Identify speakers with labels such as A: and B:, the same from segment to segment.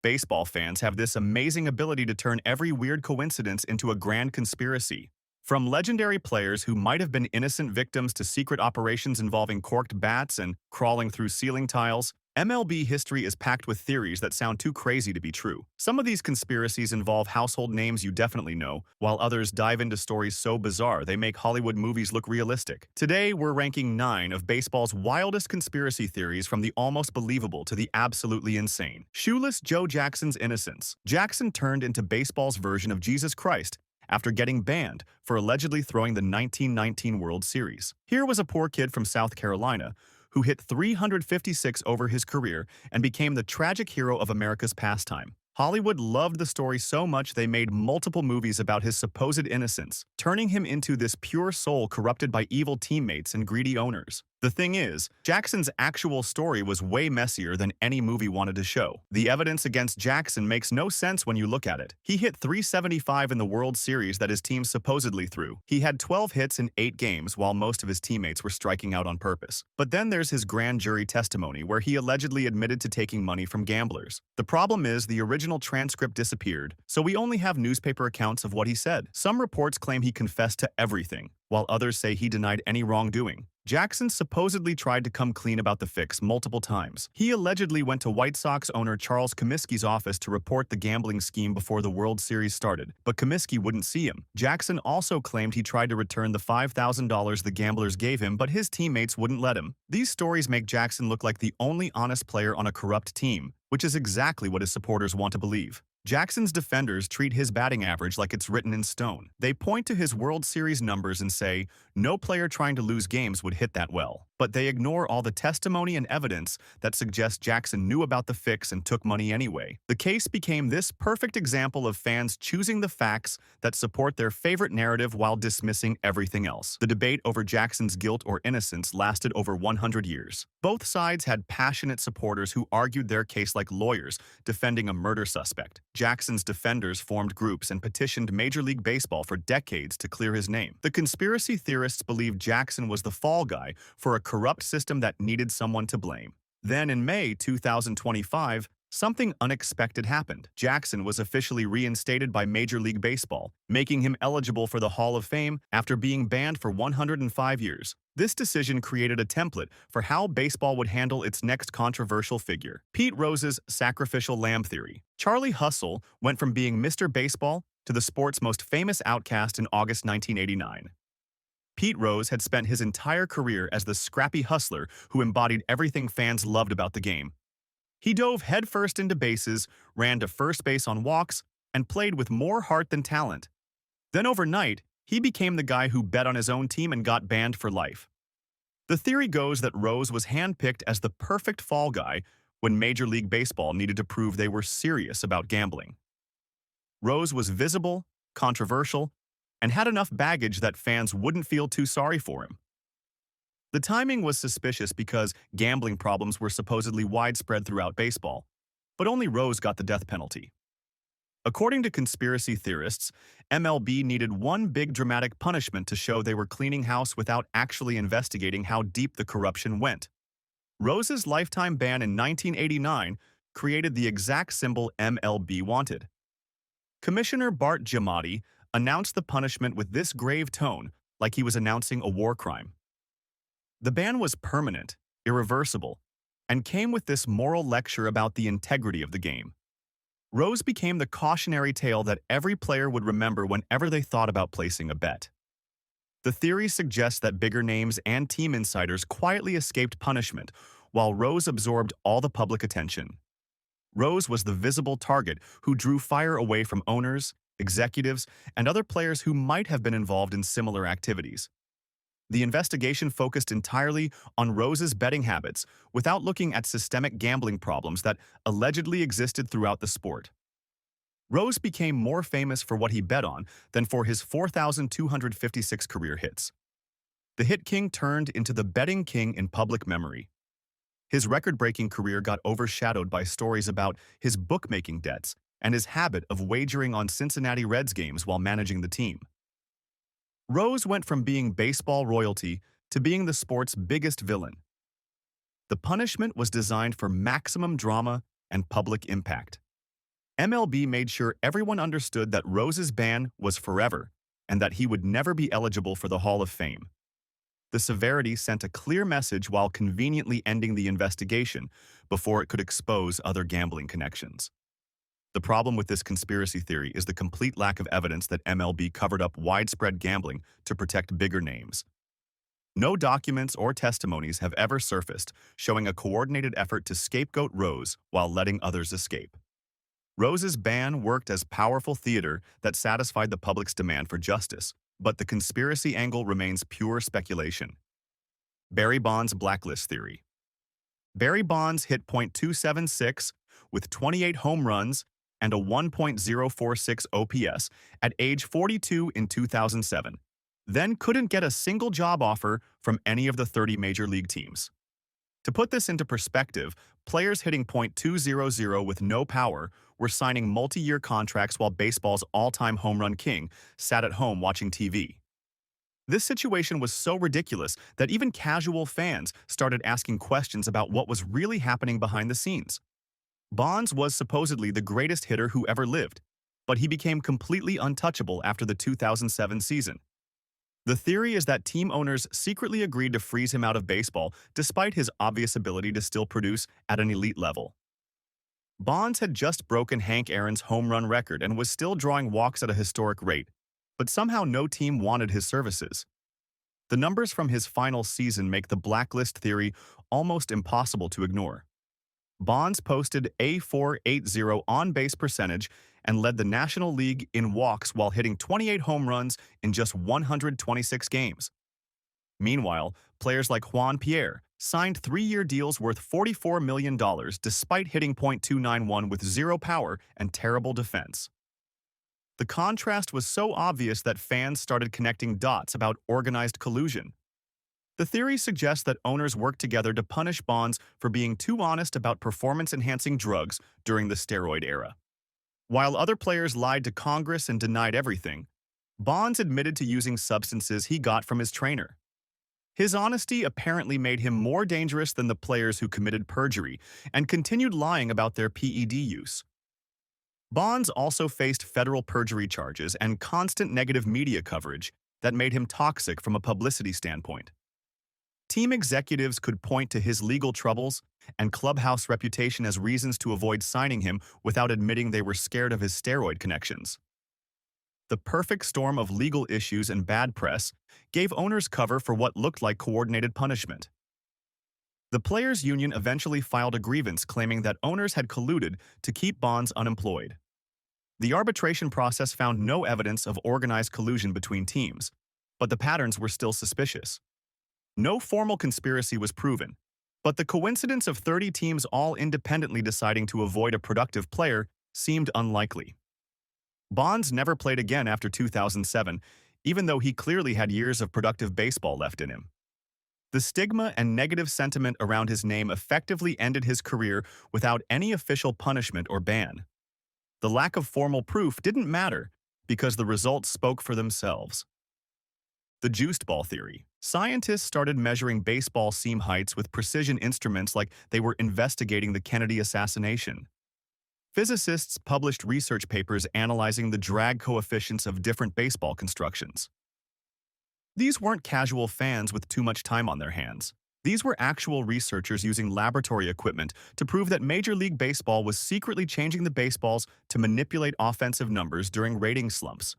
A: Baseball fans have this amazing ability to turn every weird coincidence into a grand conspiracy. From legendary players who might have been innocent victims to secret operations involving corked bats and crawling through ceiling tiles, MLB history is packed with theories that sound too crazy to be true. Some of these conspiracies involve household names you definitely know, while others dive into stories so bizarre they make Hollywood movies look realistic. Today, we're ranking 9 of baseball's wildest conspiracy theories, from the almost believable to the absolutely insane. Shoeless Joe Jackson's innocence. Jackson turned into baseball's version of Jesus Christ after getting banned for allegedly throwing the 1919 World Series. Here was a poor kid from South Carolina who hit 356 over his career and became the tragic hero of America's pastime. Hollywood loved the story so much they made multiple movies about his supposed innocence, turning him into this pure soul corrupted by evil teammates and greedy owners. The thing is, Jackson's actual story was way messier than any movie wanted to show. The evidence against Jackson makes no sense when you look at it. He hit 375 in the World Series that his team supposedly threw. He had 12 hits in 8 games while most of his teammates were striking out on purpose. But then there's his grand jury testimony where he allegedly admitted to taking money from gamblers. The problem is the original transcript disappeared, so we only have newspaper accounts of what he said. Some reports claim he confessed to everything, while others say he denied any wrongdoing. Jackson supposedly tried to come clean about the fix multiple times. He allegedly went to White Sox owner Charles Comiskey's office to report the gambling scheme before the World Series started, but Comiskey wouldn't see him. Jackson also claimed he tried to return the $5,000 the gamblers gave him, but his teammates wouldn't let him. These stories make Jackson look like the only honest player on a corrupt team, which is exactly what his supporters want to believe. Jackson's defenders treat his batting average like it's written in stone. They point to his World Series numbers and say, no player trying to lose games would hit that well. But they ignore all the testimony and evidence that suggests Jackson knew about the fix and took money anyway. The case became this perfect example of fans choosing the facts that support their favorite narrative while dismissing everything else. The debate over Jackson's guilt or innocence lasted over 100 years. Both sides had passionate supporters who argued their case like lawyers defending a murder suspect. Jackson's defenders formed groups and petitioned Major League Baseball for decades to clear his name. The conspiracy theorists believed Jackson was the fall guy for a corrupt system that needed someone to blame. Then in May 2025, something unexpected happened. Jackson was officially reinstated by Major League Baseball, making him eligible for the Hall of Fame after being banned for 105 years. This decision created a template for how baseball would handle its next controversial figure: Pete Rose's sacrificial lamb theory. Charlie Hustle went from being Mr. Baseball to the sport's most famous outcast in August 1989. Pete Rose had spent his entire career as the scrappy hustler who embodied everything fans loved about the game. He dove headfirst into bases, ran to first base on walks, and played with more heart than talent. Then overnight, he became the guy who bet on his own team and got banned for life. The theory goes that Rose was handpicked as the perfect fall guy when Major League Baseball needed to prove they were serious about gambling. Rose was visible, controversial, and had enough baggage that fans wouldn't feel too sorry for him. The timing was suspicious because gambling problems were supposedly widespread throughout baseball, but only Rose got the death penalty. According to conspiracy theorists, MLB needed one big dramatic punishment to show they were cleaning house without actually investigating how deep the corruption went. Rose's lifetime ban in 1989 created the exact symbol MLB wanted. Commissioner Bart Giamatti announced the punishment with this grave tone, like he was announcing a war crime. The ban was permanent, irreversible, and came with this moral lecture about the integrity of the game. Rose became the cautionary tale that every player would remember whenever they thought about placing a bet. The theory suggests that bigger names and team insiders quietly escaped punishment, while Rose absorbed all the public attention. Rose was the visible target who drew fire away from owners, executives, and other players who might have been involved in similar activities. The investigation focused entirely on Rose's betting habits without looking at systemic gambling problems that allegedly existed throughout the sport. Rose became more famous for what he bet on than for his 4,256 career hits. The hit king turned into the betting king in public memory. His record-breaking career got overshadowed by stories about his bookmaking debts and his habit of wagering on Cincinnati Reds games while managing the team. Rose went from being baseball royalty to being the sport's biggest villain. The punishment was designed for maximum drama and public impact. MLB made sure everyone understood that Rose's ban was forever and that he would never be eligible for the Hall of Fame. The severity sent a clear message while conveniently ending the investigation before it could expose other gambling connections. The problem with this conspiracy theory is the complete lack of evidence that MLB covered up widespread gambling to protect bigger names. No documents or testimonies have ever surfaced showing a coordinated effort to scapegoat Rose while letting others escape. Rose's ban worked as powerful theater that satisfied the public's demand for justice, but the conspiracy angle remains pure speculation. Barry Bonds' blacklist theory. Barry Bonds hit .276 with 28 home runs and a 1.046 OPS at age 42 in 2007, then couldn't get a single job offer from any of the 30 major league teams. To put this into perspective, players hitting .200 with no power were signing multi-year contracts while baseball's all-time home run king sat at home watching TV. This situation was so ridiculous that even casual fans started asking questions about what was really happening behind the scenes. Bonds was supposedly the greatest hitter who ever lived, but he became completely untouchable after the 2007 season. The theory is that team owners secretly agreed to freeze him out of baseball despite his obvious ability to still produce at an elite level. Bonds had just broken Hank Aaron's home run record and was still drawing walks at a historic rate, but somehow no team wanted his services. The numbers from his final season make the blacklist theory almost impossible to ignore. Bonds posted a .480 on-base percentage and led the National League in walks while hitting 28 home runs in just 126 games. Meanwhile, players like Juan Pierre signed 3-year deals worth $44 million despite hitting .291 with zero power and terrible defense. The contrast was so obvious that fans started connecting dots about organized collusion. The theory suggests that owners worked together to punish Bonds for being too honest about performance-enhancing drugs during the steroid era. While other players lied to Congress and denied everything, Bonds admitted to using substances he got from his trainer. His honesty apparently made him more dangerous than the players who committed perjury and continued lying about their PED use. Bonds also faced federal perjury charges and constant negative media coverage that made him toxic from a publicity standpoint. Team executives could point to his legal troubles and clubhouse reputation as reasons to avoid signing him without admitting they were scared of his steroid connections. The perfect storm of legal issues and bad press gave owners cover for what looked like coordinated punishment. The players' union eventually filed a grievance claiming that owners had colluded to keep Bonds unemployed. The arbitration process found no evidence of organized collusion between teams, but the patterns were still suspicious. No formal conspiracy was proven, but the coincidence of 30 teams all independently deciding to avoid a productive player seemed unlikely. Bonds never played again after 2007, even though he clearly had years of productive baseball left in him. The stigma and negative sentiment around his name effectively ended his career without any official punishment or ban. The lack of formal proof didn't matter because the results spoke for themselves. The juiced ball theory. Scientists started measuring baseball seam heights with precision instruments like they were investigating the Kennedy assassination. Physicists published research papers analyzing the drag coefficients of different baseball constructions. These weren't casual fans with too much time on their hands. These were actual researchers using laboratory equipment to prove that Major League Baseball was secretly changing the baseballs to manipulate offensive numbers during rating slumps.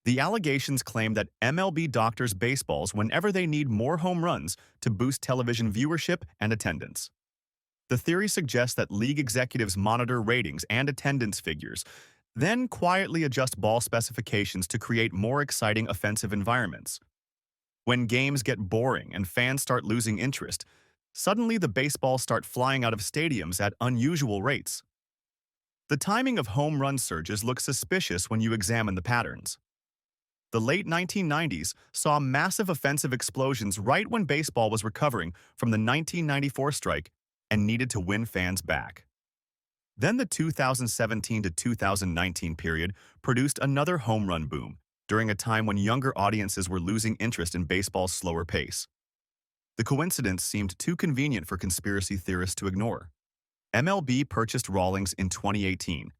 A: The allegations claim that MLB doctors baseballs whenever they need more home runs to boost television viewership and attendance. The theory suggests that league executives monitor ratings and attendance figures, then quietly adjust ball specifications to create more exciting offensive environments. When games get boring and fans start losing interest, suddenly the baseballs start flying out of stadiums at unusual rates. The timing of home run surges looks suspicious when you examine the patterns. The late 1990s saw massive offensive explosions right when baseball was recovering from the 1994 strike and needed to win fans back. Then the 2017 to 2019 period produced another home run boom during a time when younger audiences were losing interest in baseball's slower pace. The coincidence seemed too convenient for conspiracy theorists to ignore. MLB purchased Rawlings in 2018,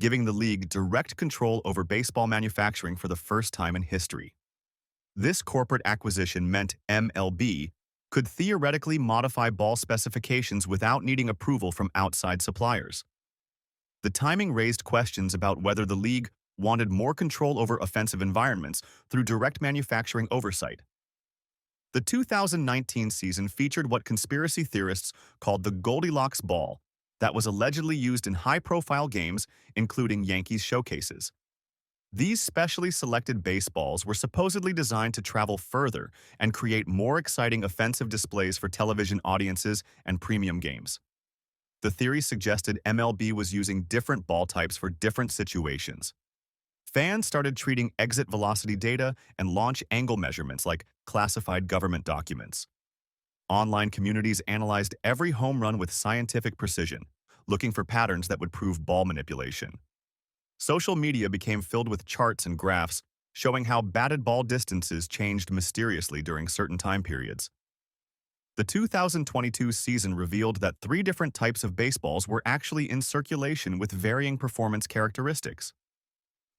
A: giving the league direct control over baseball manufacturing for the first time in history. This corporate acquisition meant MLB could theoretically modify ball specifications without needing approval from outside suppliers. The timing raised questions about whether the league wanted more control over offensive environments through direct manufacturing oversight. The 2019 season featured what conspiracy theorists called the Goldilocks ball that was allegedly used in high-profile games, including Yankees showcases. These specially selected baseballs were supposedly designed to travel further and create more exciting offensive displays for television audiences and premium games. The theory suggested MLB was using different ball types for different situations. Fans started treating exit velocity data and launch angle measurements like classified government documents. Online communities analyzed every home run with scientific precision, looking for patterns that would prove ball manipulation. Social media became filled with charts and graphs showing how batted ball distances changed mysteriously during certain time periods. The 2022 season revealed that 3 different types of baseballs were actually in circulation with varying performance characteristics.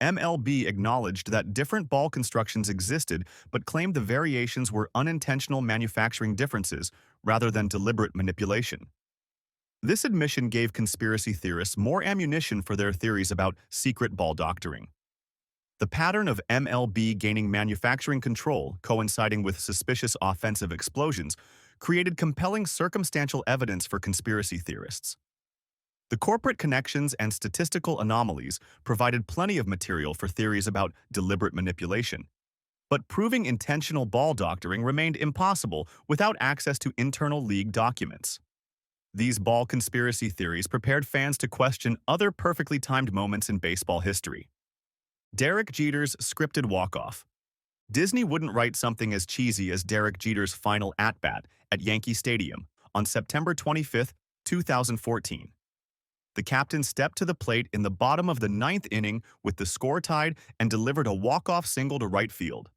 A: MLB acknowledged that different ball constructions existed but claimed the variations were unintentional manufacturing differences rather than deliberate manipulation. This admission gave conspiracy theorists more ammunition for their theories about secret ball doctoring. The pattern of MLB gaining manufacturing control, coinciding with suspicious offensive explosions, created compelling circumstantial evidence for conspiracy theorists. The corporate connections and statistical anomalies provided plenty of material for theories about deliberate manipulation. But proving intentional ball doctoring remained impossible without access to internal league documents. These ball conspiracy theories prepared fans to question other perfectly timed moments in baseball history. Derek Jeter's scripted walk-off. Disney wouldn't write something as cheesy as Derek Jeter's final at-bat at Yankee Stadium on September 25, 2014. The captain stepped to the plate in the bottom of the 9th inning with the score tied and delivered a walk-off single to right field.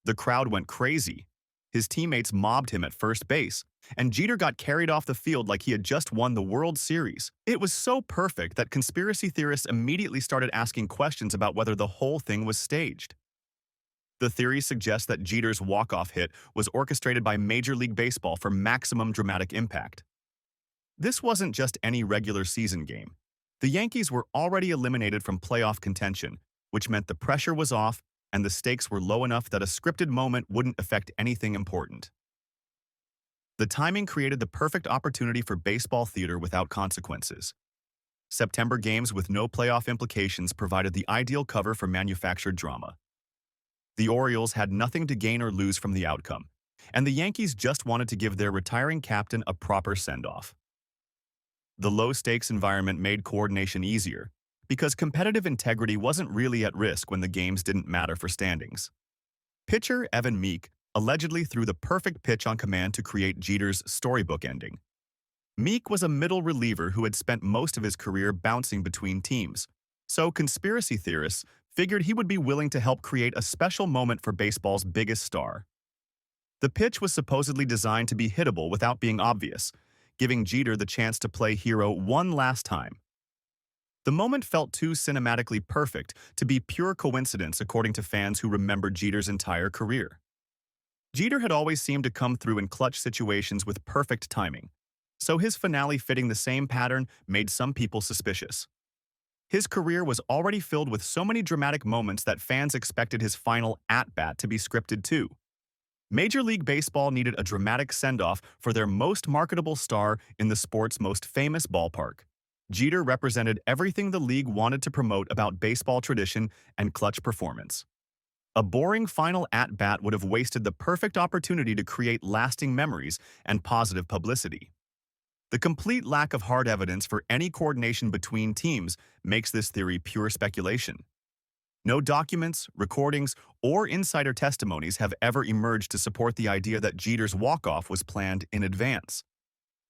A: The crowd went crazy. His teammates mobbed him at first base, and Jeter got carried off the field like he had just won the World Series. It was so perfect that conspiracy theorists immediately started asking questions about whether the whole thing was staged. The theory suggests that Jeter's walk-off hit was orchestrated by Major League Baseball for maximum dramatic impact. This wasn't just any regular season game. The Yankees were already eliminated from playoff contention, which meant the pressure was off and the stakes were low enough that a scripted moment wouldn't affect anything important. The timing created the perfect opportunity for baseball theater without consequences. September games with no playoff implications provided the ideal cover for manufactured drama. The Orioles had nothing to gain or lose from the outcome, and the Yankees just wanted to give their retiring captain a proper send-off. The low-stakes environment made coordination easier, because competitive integrity wasn't really at risk when the games didn't matter for standings. Pitcher Evan Meek allegedly threw the perfect pitch on command to create Jeter's storybook ending. Meek was a middle reliever who had spent most of his career bouncing between teams, so conspiracy theorists figured he would be willing to help create a special moment for baseball's biggest star. The pitch was supposedly designed to be hittable without being obvious, giving Jeter the chance to play hero one last time. The moment felt too cinematically perfect to be pure coincidence according to fans who remembered Jeter's entire career. Jeter had always seemed to come through in clutch situations with perfect timing, so his finale fitting the same pattern made some people suspicious. His career was already filled with so many dramatic moments that fans expected his final at-bat to be scripted too. Major League Baseball needed a dramatic send-off for their most marketable star in the sport's most famous ballpark. Jeter represented everything the league wanted to promote about baseball tradition and clutch performance. A boring final at-bat would have wasted the perfect opportunity to create lasting memories and positive publicity. The complete lack of hard evidence for any coordination between teams makes this theory pure speculation. No documents, recordings, or insider testimonies have ever emerged to support the idea that Jeter's walk-off was planned in advance.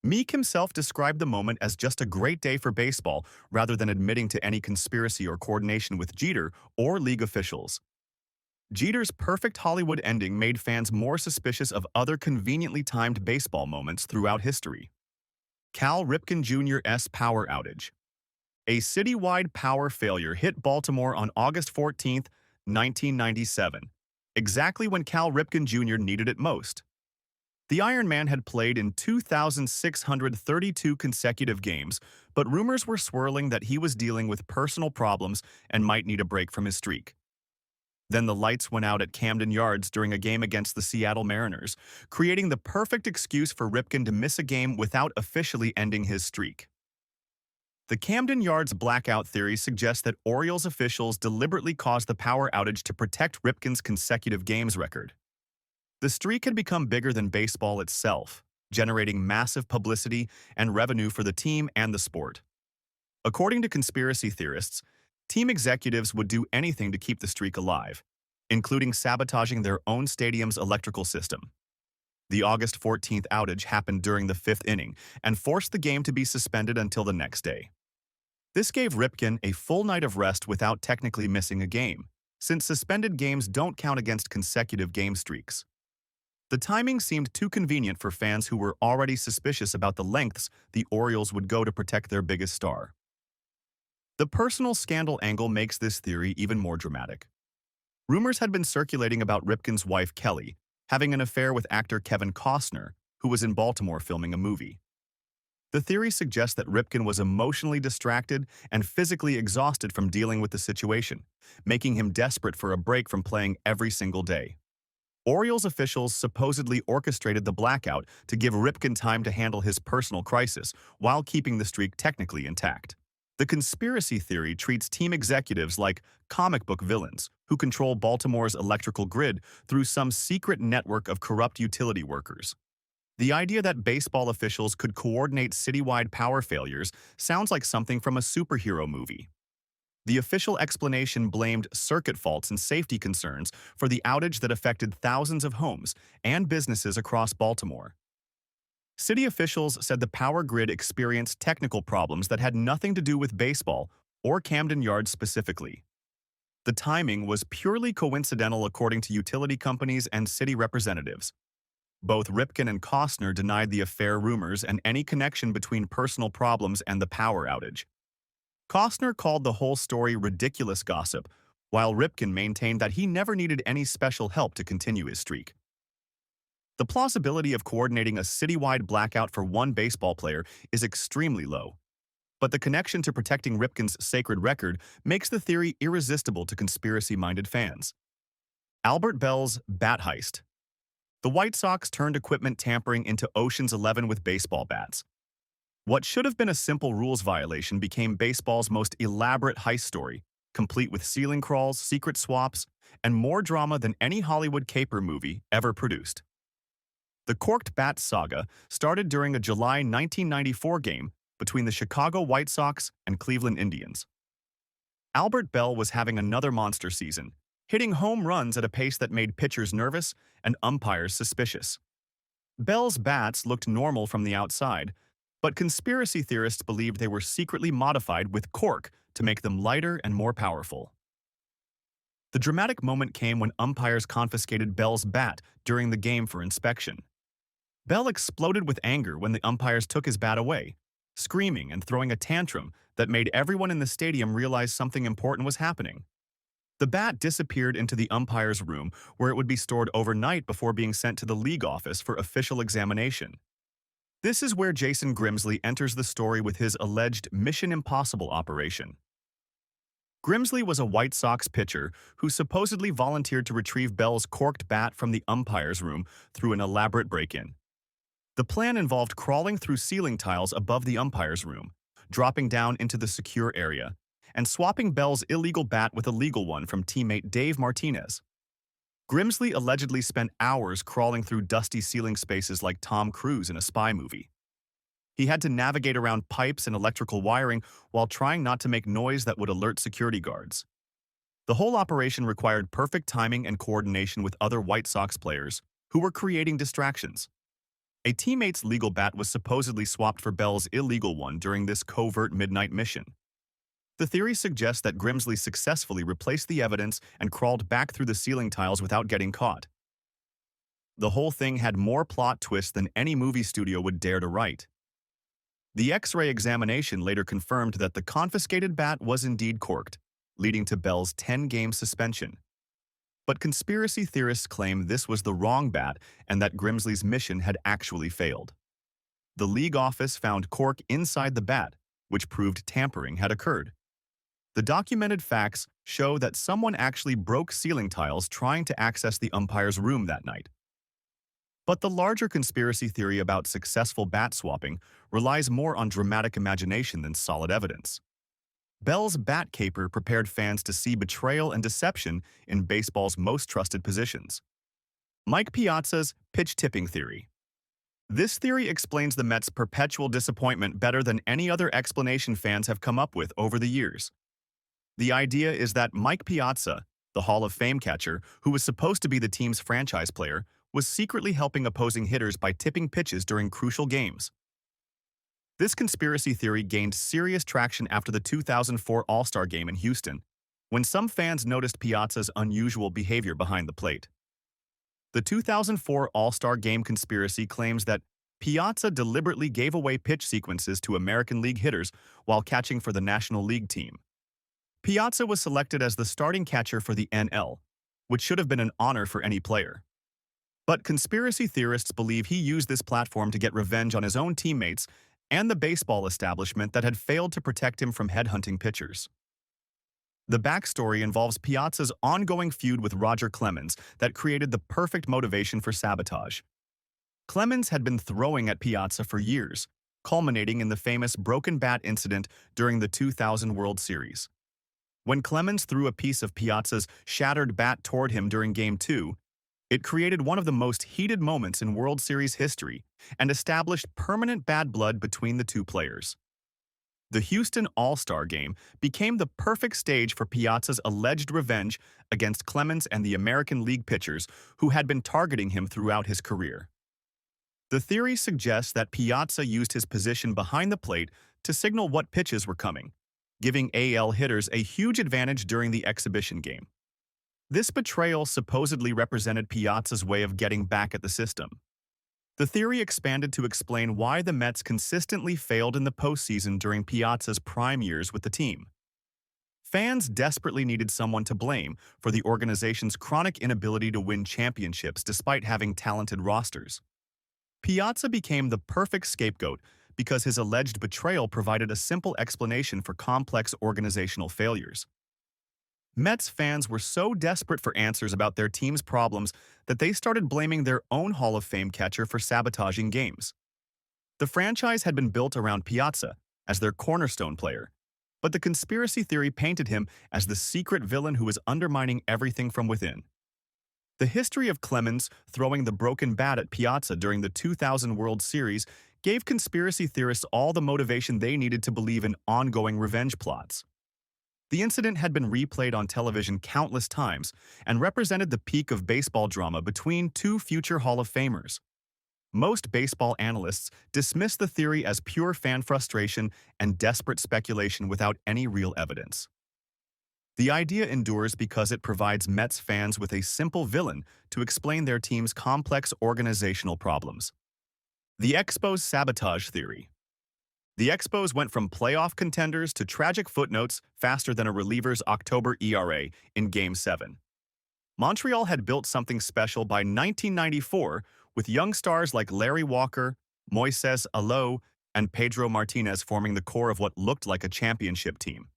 A: Meek himself described the moment as just a great day for baseball rather than admitting to any conspiracy or coordination with Jeter or league officials. Jeter's perfect Hollywood ending made fans more suspicious of other conveniently timed baseball moments throughout history. Cal Ripken Jr.'s power outage. A citywide power failure hit Baltimore on August 14th, 1997, exactly when Cal Ripken Jr. needed it most. The Iron Man had played in 2,632 consecutive games, but rumors were swirling that he was dealing with personal problems and might need a break from his streak. Then the lights went out at Camden Yards during a game against the Seattle Mariners, creating the perfect excuse for Ripken to miss a game without officially ending his streak. The Camden Yards blackout theory suggests that Orioles officials deliberately caused the power outage to protect Ripken's consecutive games record. The streak had become bigger than baseball itself, generating massive publicity and revenue for the team and the sport. According to conspiracy theorists, team executives would do anything to keep the streak alive, including sabotaging their own stadium's electrical system. The August 14th outage happened during the fifth inning and forced the game to be suspended until the next day. This gave Ripken a full night of rest without technically missing a game, since suspended games don't count against consecutive game streaks. The timing seemed too convenient for fans who were already suspicious about the lengths the Orioles would go to protect their biggest star. The personal scandal angle makes this theory even more dramatic. Rumors had been circulating about Ripken's wife, Kelly, having an affair with actor Kevin Costner, who was in Baltimore filming a movie. The theory suggests that Ripken was emotionally distracted and physically exhausted from dealing with the situation, making him desperate for a break from playing every single day. Orioles officials supposedly orchestrated the blackout to give Ripken time to handle his personal crisis while keeping the streak technically intact. The conspiracy theory treats team executives like comic book villains who control Baltimore's electrical grid through some secret network of corrupt utility workers. The idea that baseball officials could coordinate citywide power failures sounds like something from a superhero movie. The official explanation blamed circuit faults and safety concerns for the outage that affected thousands of homes and businesses across Baltimore. City officials said the power grid experienced technical problems that had nothing to do with baseball or Camden Yards specifically. The timing was purely coincidental according to utility companies and city representatives. Both Ripken and Costner denied the affair rumors and any connection between personal problems and the power outage. Costner called the whole story ridiculous gossip, while Ripken maintained that he never needed any special help to continue his streak. The plausibility of coordinating a citywide blackout for one baseball player is extremely low, but the connection to protecting Ripken's sacred record makes the theory irresistible to conspiracy-minded fans. Albert Belle's bat heist. The White Sox turned equipment tampering into Ocean's 11 with baseball bats. What should have been a simple rules violation became baseball's most elaborate heist story, complete with ceiling crawls, secret swaps, and more drama than any Hollywood caper movie ever produced. The corked bat saga started during a July 1994 game between the Chicago White Sox and Cleveland Indians. Albert Belle was having another monster season, hitting home runs at a pace that made pitchers nervous and umpires suspicious. Belle's bats looked normal from the outside, but conspiracy theorists believed they were secretly modified with cork to make them lighter and more powerful. The dramatic moment came when umpires confiscated Belle's bat during the game for inspection. Belle exploded with anger when the umpires took his bat away, screaming and throwing a tantrum that made everyone in the stadium realize something important was happening. The bat disappeared into the umpire's room, where it would be stored overnight before being sent to the league office for official examination. This is where Jason Grimsley enters the story with his alleged Mission Impossible operation. Grimsley was a White Sox pitcher who supposedly volunteered to retrieve Belle's corked bat from the umpire's room through an elaborate break-in. The plan involved crawling through ceiling tiles above the umpire's room, dropping down into the secure area, and swapping Belle's illegal bat with a legal one from teammate Dave Martinez. Grimsley allegedly spent hours crawling through dusty ceiling spaces like Tom Cruise in a spy movie. He had to navigate around pipes and electrical wiring while trying not to make noise that would alert security guards. The whole operation required perfect timing and coordination with other White Sox players who were creating distractions. A teammate's legal bat was supposedly swapped for Belle's illegal one during this covert midnight mission. The theory suggests that Grimsley successfully replaced the evidence and crawled back through the ceiling tiles without getting caught. The whole thing had more plot twists than any movie studio would dare to write. The X-ray examination later confirmed that the confiscated bat was indeed corked, leading to Belle's 10-game suspension. But conspiracy theorists claim this was the wrong bat and that Grimsley's mission had actually failed. The league office found cork inside the bat, which proved tampering had occurred. The documented facts show that someone actually broke ceiling tiles trying to access the umpire's room that night. But the larger conspiracy theory about successful bat swapping relies more on dramatic imagination than solid evidence. Belle's bat caper prepared fans to see betrayal and deception in baseball's most trusted positions. Mike Piazza's pitch tipping theory. This theory explains the Mets' perpetual disappointment better than any other explanation fans have come up with over the years. The idea is that Mike Piazza, the Hall of Fame catcher, who was supposed to be the team's franchise player, was secretly helping opposing hitters by tipping pitches during crucial games. This conspiracy theory gained serious traction after the 2004 All-Star Game in Houston, when some fans noticed Piazza's unusual behavior behind the plate. The 2004 All-Star Game conspiracy claims that Piazza deliberately gave away pitch sequences to American League hitters while catching for the National League team. Piazza was selected as the starting catcher for the NL, which should have been an honor for any player. But conspiracy theorists believe he used this platform to get revenge on his own teammates and the baseball establishment that had failed to protect him from headhunting pitchers. The backstory involves Piazza's ongoing feud with Roger Clemens that created the perfect motivation for sabotage. Clemens had been throwing at Piazza for years, culminating in the famous broken bat incident during the 2000 World Series. When Clemens threw a piece of Piazza's shattered bat toward him during Game 2, it created one of the most heated moments in World Series history and established permanent bad blood between the two players. The Houston All-Star Game became the perfect stage for Piazza's alleged revenge against Clemens and the American League pitchers who had been targeting him throughout his career. The theory suggests that Piazza used his position behind the plate to signal what pitches were coming, giving AL hitters a huge advantage during the exhibition game. This betrayal supposedly represented Piazza's way of getting back at the system. The theory expanded to explain why the Mets consistently failed in the postseason during Piazza's prime years with the team. Fans desperately needed someone to blame for the organization's chronic inability to win championships despite having talented rosters. Piazza became the perfect scapegoat because his alleged betrayal provided a simple explanation for complex organizational failures. Mets fans were so desperate for answers about their team's problems that they started blaming their own Hall of Fame catcher for sabotaging games. The franchise had been built around Piazza as their cornerstone player, but the conspiracy theory painted him as the secret villain who was undermining everything from within. The history of Clemens throwing the broken bat at Piazza during the 2000 World Series gave conspiracy theorists all the motivation they needed to believe in ongoing revenge plots. The incident had been replayed on television countless times and represented the peak of baseball drama between two future Hall of Famers. Most baseball analysts dismiss the theory as pure fan frustration and desperate speculation without any real evidence. The idea endures because it provides Mets fans with a simple villain to explain their team's complex organizational problems. The Expos sabotage theory. The Expos went from playoff contenders to tragic footnotes faster than a reliever's October ERA in Game 7. Montreal had built something special by 1994 with young stars like Larry Walker, Moises Alou, and Pedro Martinez forming the core of what looked like a championship team.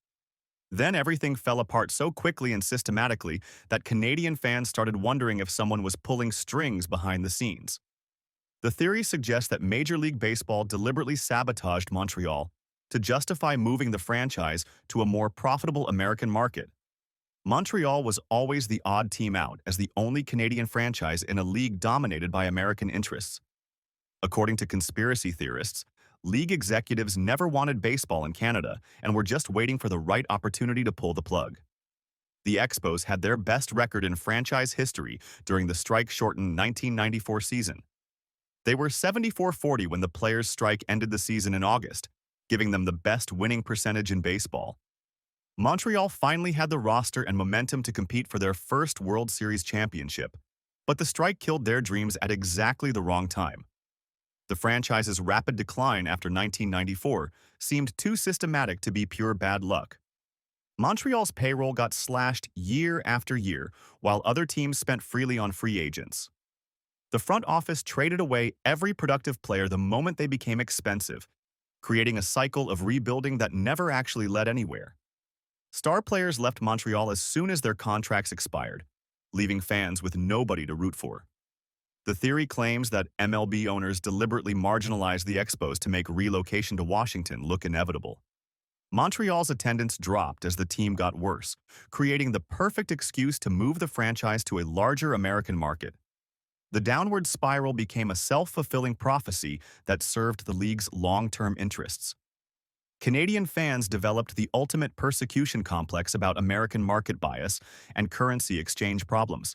A: Then everything fell apart so quickly and systematically that Canadian fans started wondering if someone was pulling strings behind the scenes. The theory suggests that Major League Baseball deliberately sabotaged Montreal to justify moving the franchise to a more profitable American market. Montreal was always the odd team out as the only Canadian franchise in a league dominated by American interests. According to conspiracy theorists, league executives never wanted baseball in Canada and were just waiting for the right opportunity to pull the plug. The Expos had their best record in franchise history during the strike-shortened 1994 season. They were 74-40 when the players' strike ended the season in August, giving them the best winning percentage in baseball. Montreal finally had the roster and momentum to compete for their first World Series championship, but the strike killed their dreams at exactly the wrong time. The franchise's rapid decline after 1994 seemed too systematic to be pure bad luck. Montreal's payroll got slashed year after year, while other teams spent freely on free agents. The front office traded away every productive player the moment they became expensive, creating a cycle of rebuilding that never actually led anywhere. Star players left Montreal as soon as their contracts expired, leaving fans with nobody to root for. The theory claims that MLB owners deliberately marginalized the Expos to make relocation to Washington look inevitable. Montreal's attendance dropped as the team got worse, creating the perfect excuse to move the franchise to a larger American market. The downward spiral became a self-fulfilling prophecy that served the league's long-term interests. Canadian fans developed the ultimate persecution complex about American market bias and currency exchange problems.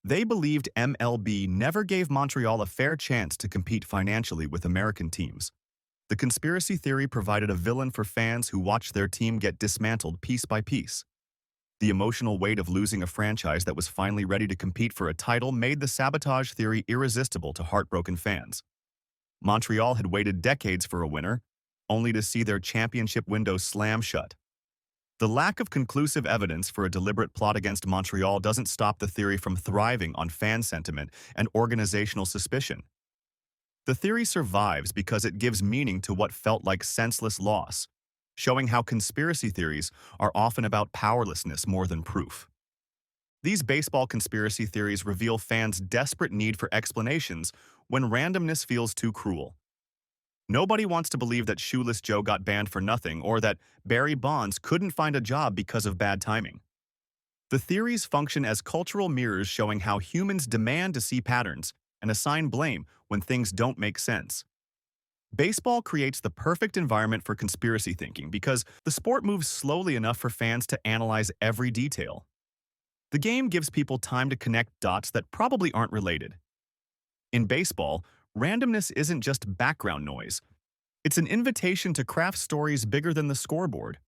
A: They believed MLB never gave Montreal a fair chance to compete financially with American teams. The conspiracy theory provided a villain for fans who watched their team get dismantled piece by piece. The emotional weight of losing a franchise that was finally ready to compete for a title made the sabotage theory irresistible to heartbroken fans. Montreal had waited decades for a winner, only to see their championship window slam shut. The lack of conclusive evidence for a deliberate plot against Montreal doesn't stop the theory from thriving on fan sentiment and organizational suspicion. The theory survives because it gives meaning to what felt like senseless loss, showing how conspiracy theories are often about powerlessness more than proof. These baseball conspiracy theories reveal fans' desperate need for explanations when randomness feels too cruel. Nobody wants to believe that Shoeless Joe got banned for nothing or that Barry Bonds couldn't find a job because of bad timing. The theories function as cultural mirrors showing how humans demand to see patterns and assign blame when things don't make sense. Baseball creates the perfect environment for conspiracy thinking because the sport moves slowly enough for fans to analyze every detail. The game gives people time to connect dots that probably aren't related. In baseball, randomness isn't just background noise. It's an invitation to craft stories bigger than the scoreboard.